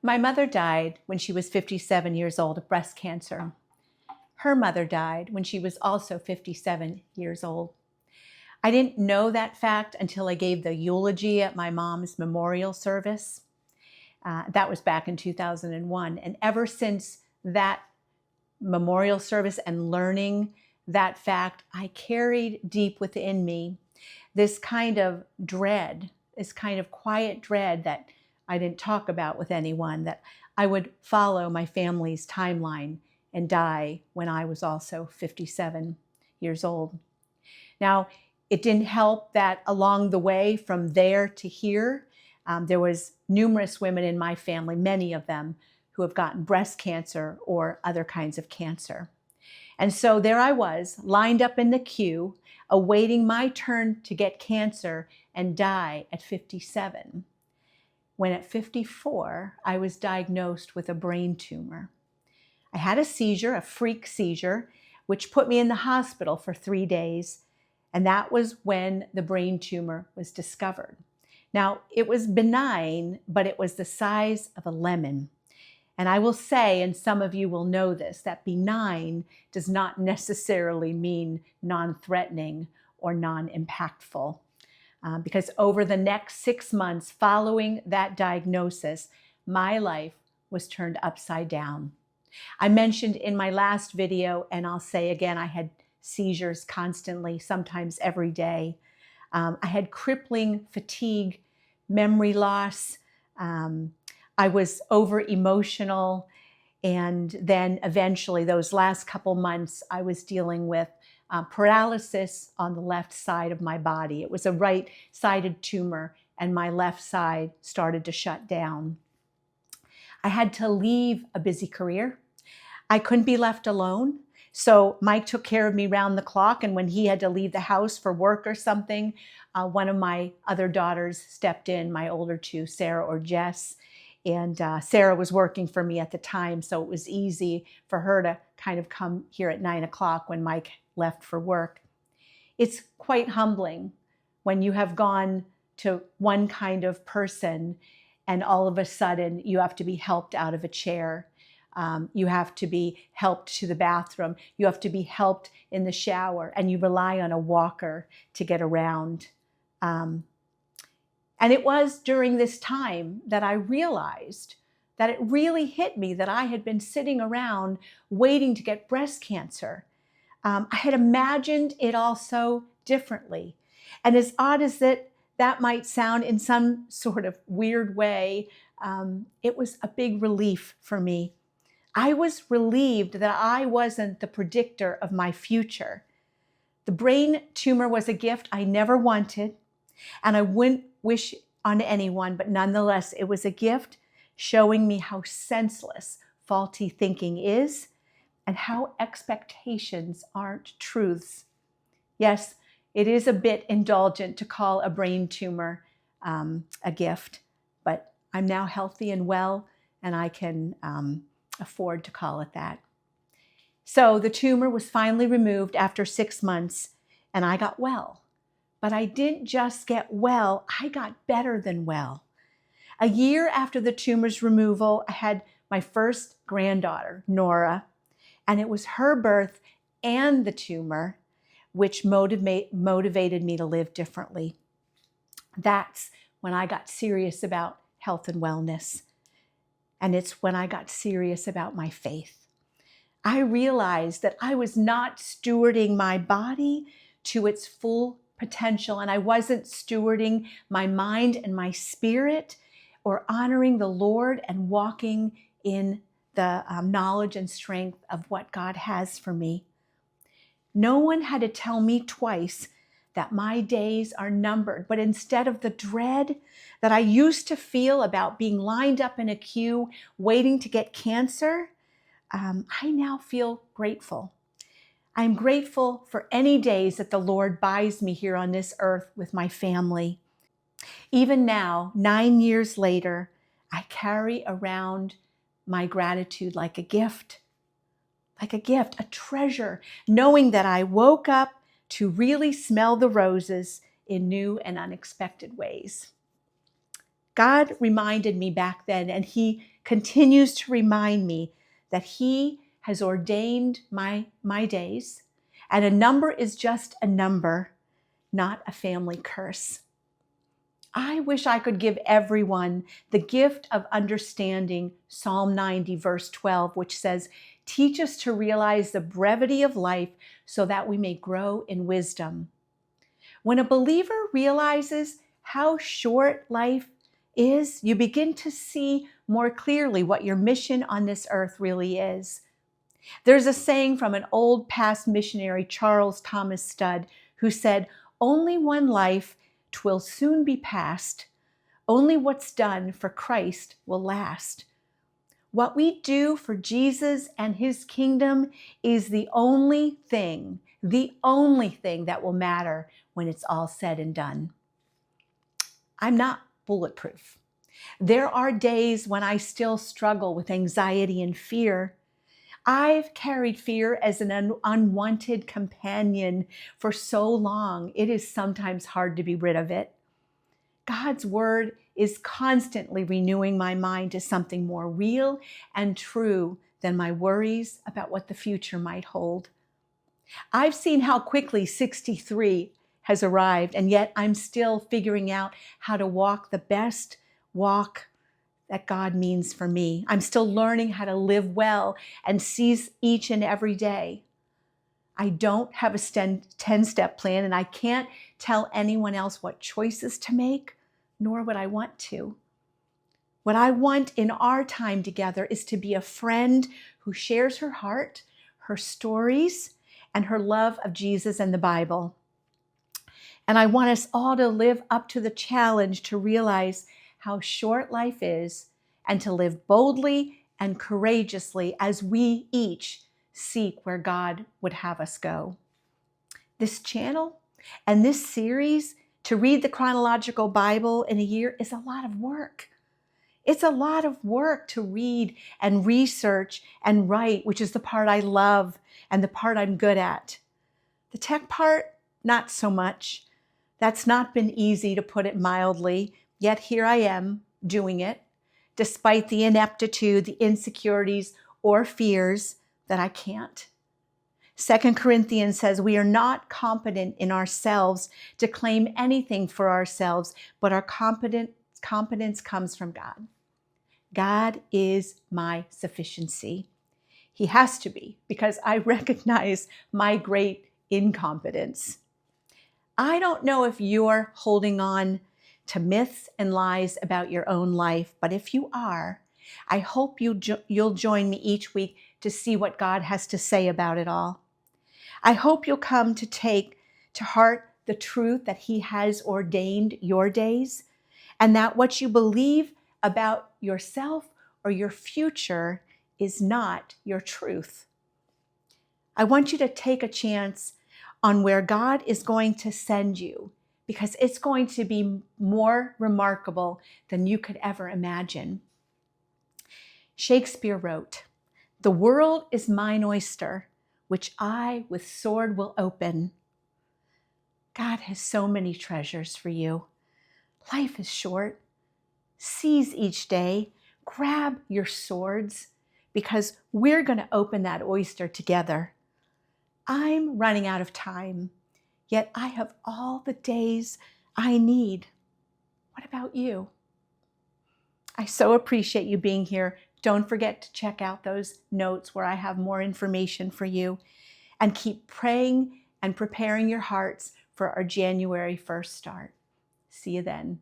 My mother died when she was 57 years old of breast cancer. Her mother died when she was also 57 years old. I didn't know that fact until I gave the eulogy at my mom's memorial service. That was back in 2001. And ever since that memorial service and learning that fact, I carried deep within me this kind of dread, this kind of quiet dread that I didn't talk about with anyone, that I would follow my family's timeline and die when I was also 57 years old. Now, it didn't help that along the way from there to here, there was numerous women in my family, many of them, who have gotten breast cancer or other kinds of cancer. And so there I was, lined up in the queue, awaiting my turn to get cancer and die at 57. When at 54, I was diagnosed with a brain tumor. I had a seizure, a freak seizure, which put me in the hospital for 3 days. And that was when the brain tumor was discovered. Now, it was benign, but it was the size of a lemon. And I will say, and some of you will know this, that benign does not necessarily mean non-threatening or non-impactful. Because over the next 6 months following that diagnosis, my life was turned upside down. I mentioned in my last video, and I'll say again, I had seizures constantly, sometimes every day. I had crippling fatigue, memory loss. I was over emotional. And then eventually those last couple months, I was dealing with paralysis on the left side of my body. It was a right-sided tumor, and my left side started to shut down. I had to leave a busy career. I couldn't be left alone. So Mike took care of me round the clock, and when he had to leave the house for work or something, one of my other daughters stepped in, my older two, Sarah or Jess. And Sarah was working for me at the time, so it was easy for her to kind of come here at 9 o'clock when Mike left for work. It's quite humbling when you have gone to one kind of person and all of a sudden you have to be helped out of a chair. You have to be helped to the bathroom. You have to be helped in the shower, and you rely on a walker to get around. And it was during this time that I realized that it really hit me that I had been sitting around waiting to get breast cancer. I had imagined it all so differently. And as odd as that might sound in some sort of weird way, it was a big relief for me. I was relieved that I wasn't the predictor of my future. The brain tumor was a gift I never wanted, and I wouldn't wish on anyone, but nonetheless, it was a gift showing me how senseless faulty thinking is and how expectations aren't truths. Yes, it is a bit indulgent to call a brain tumor a gift, but I'm now healthy and well, and I can afford to call it that. So the tumor was finally removed after 6 months, and I got well. But I didn't just get well, I got better than well. A year after the tumor's removal, I had my first granddaughter, Nora, and it was her birth and the tumor which motivated me to live differently. That's when I got serious about health and wellness. And it's when I got serious about my faith. I realized that I was not stewarding my body to its full potential, and I wasn't stewarding my mind and my spirit or honoring the Lord and walking in the knowledge and strength of what God has for me. No one had to tell me twice that my days are numbered, but instead of the dread that I used to feel about being lined up in a queue waiting to get cancer, I now feel grateful. I'm grateful for any days that the Lord buys me here on this earth with my family. Even now, 9 years later, I carry around my gratitude like a gift, a treasure, knowing that I woke up to really smell the roses in new and unexpected ways. God reminded me back then, and He continues to remind me that He has ordained my days, and a number is just a number, not a family curse. I wish I could give everyone the gift of understanding Psalm 90, verse 12, which says, "Teach us to realize the brevity of life so that we may grow in wisdom." When a believer realizes how short life is, you begin to see more clearly what your mission on this earth really is. There's a saying from an old past missionary, Charles Thomas Studd, who said, "Only one life, 'twill soon be past. Only what's done for Christ will last." What we do for Jesus and His kingdom is the only thing that will matter when it's all said and done. I'm not bulletproof. There are days when I still struggle with anxiety and fear. I've carried fear as an unwanted companion for so long, it is sometimes hard to be rid of it. God's word is constantly renewing my mind to something more real and true than my worries about what the future might hold. I've seen how quickly 63 has arrived, and yet I'm still figuring out how to walk the best walk that God means for me. I'm still learning how to live well and seize each and every day. I don't have a 10-step plan, and I can't tell anyone else what choices to make, nor would I want to. What I want in our time together is to be a friend who shares her heart, her stories, and her love of Jesus and the Bible. And I want us all to live up to the challenge to realize how short life is and to live boldly and courageously as we each seek where God would have us go. This channel and this series to read the chronological Bible in a year is a lot of work. It's a lot of work to read and research and write, which is the part I love and the part I'm good at. The tech part, not so much. That's not been easy, to put it mildly, yet here I am doing it, despite the ineptitude, the insecurities, or fears that I can't. 2 Corinthians says we are not competent in ourselves to claim anything for ourselves, but our competence comes from God. God is my sufficiency. He has to be, because I recognize my great incompetence. I don't know if you're holding on to myths and lies about your own life, but if you are, I hope you'll join me each week to see what God has to say about it all. I hope you'll come to take to heart the truth that He has ordained your days, and that what you believe about yourself or your future is not your truth. I want you to take a chance on where God is going to send you, because it's going to be more remarkable than you could ever imagine. Shakespeare wrote, "The world is mine oyster, which I with sword will open." God has so many treasures for you. Life is short. Seize each day. Grab your swords, because we're going to open that oyster together. I'm running out of time, yet I have all the days I need. What about you? I so appreciate you being here. Don't forget to check out those notes where I have more information for you. And keep praying and preparing your hearts for our January 1st start. See you then.